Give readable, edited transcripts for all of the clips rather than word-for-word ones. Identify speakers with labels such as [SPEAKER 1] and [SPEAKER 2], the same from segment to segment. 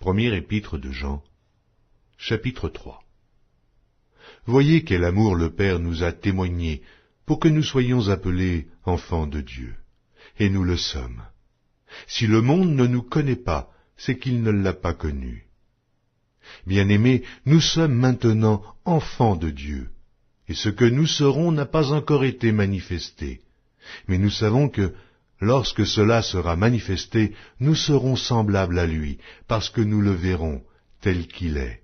[SPEAKER 1] Première épître de Jean, chapitre 3. Voyez quel amour le Père nous a témoigné pour que nous soyons appelés enfants de Dieu. Et nous le sommes. Si le monde ne nous connaît pas, c'est qu'il ne l'a pas connu. Bien-aimés, nous sommes maintenant enfants de Dieu, et ce que nous serons n'a pas encore été manifesté. Mais nous savons que, lorsque cela sera manifesté, nous serons semblables à lui, parce que nous le verrons tel qu'il est.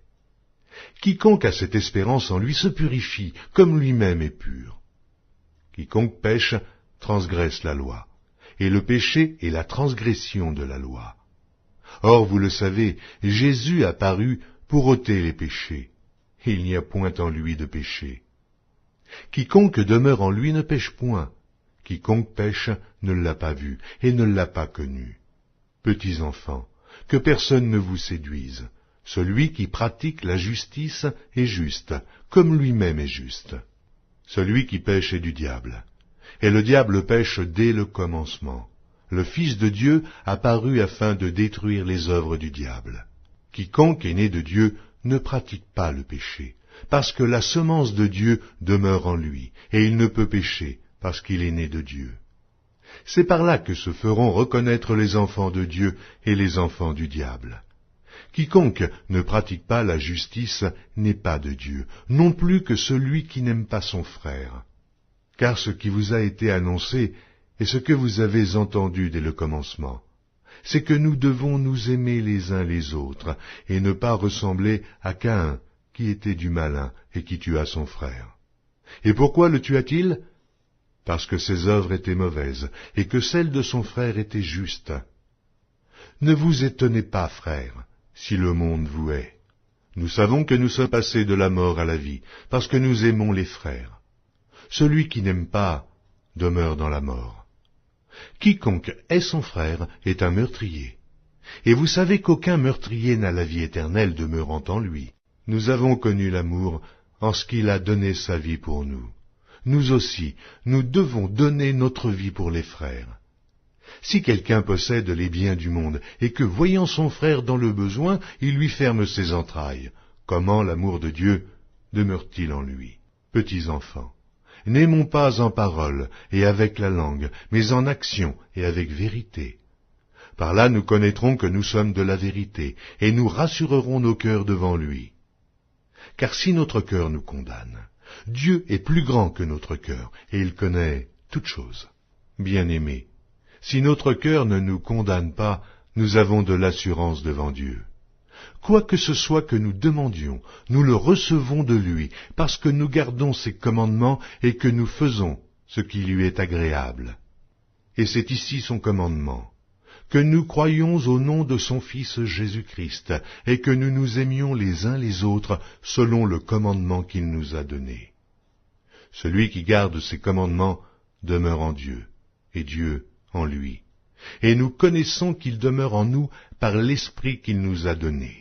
[SPEAKER 1] Quiconque a cette espérance en lui se purifie, comme lui-même est pur. Quiconque pêche transgresse la loi, et le péché est la transgression de la loi. Or, vous le savez, Jésus a paru pour ôter les péchés. Il n'y a point en lui de péché. Quiconque demeure en lui ne pêche point. Quiconque pêche ne l'a pas vu et ne l'a pas connu. Petits enfants, que personne ne vous séduise. Celui qui pratique la justice est juste, comme lui-même est juste. Celui qui pêche est du diable. Et le diable pêche dès le commencement. Le Fils de Dieu a paru afin de détruire les œuvres du diable. Quiconque est né de Dieu ne pratique pas le péché, parce que la semence de Dieu demeure en lui, et il ne peut pécher, parce qu'il est né de Dieu. C'est par là que se feront reconnaître les enfants de Dieu et les enfants du diable. Quiconque ne pratique pas la justice n'est pas de Dieu, non plus que celui qui n'aime pas son frère. Car ce qui vous a été annoncé est ce que vous avez entendu dès le commencement. C'est que nous devons nous aimer les uns les autres, et ne pas ressembler à Caïn, qui était du malin et qui tua son frère. Et pourquoi le tua-t-il? Parce que ses œuvres étaient mauvaises, et que celles de son frère étaient justes. Ne vous étonnez pas, frères, si le monde vous hait. Nous savons que nous sommes passés de la mort à la vie, parce que nous aimons les frères. Celui qui n'aime pas demeure dans la mort. Quiconque hait son frère est un meurtrier. Et vous savez qu'aucun meurtrier n'a la vie éternelle demeurant en lui. Nous avons connu l'amour en ce qu'il a donné sa vie pour nous. Nous aussi, nous devons donner notre vie pour les frères. Si quelqu'un possède les biens du monde, et que, voyant son frère dans le besoin, il lui ferme ses entrailles, comment l'amour de Dieu demeure-t-il en lui? Petits enfants, n'aimons pas en parole et avec la langue, mais en action et avec vérité. Par là nous connaîtrons que nous sommes de la vérité, et nous rassurerons nos cœurs devant lui. Car si notre cœur nous condamne, Dieu est plus grand que notre cœur, et il connaît toutes choses. Bien-aimés, si notre cœur ne nous condamne pas, nous avons de l'assurance devant Dieu. Quoi que ce soit que nous demandions, nous le recevons de lui, parce que nous gardons ses commandements et que nous faisons ce qui lui est agréable. Et c'est ici son commandement, que nous croyions au nom de son Fils Jésus-Christ, et que nous nous aimions les uns les autres selon le commandement qu'il nous a donné. Celui qui garde ses commandements demeure en Dieu, et Dieu en lui. Et nous connaissons qu'il demeure en nous par l'Esprit qu'il nous a donné.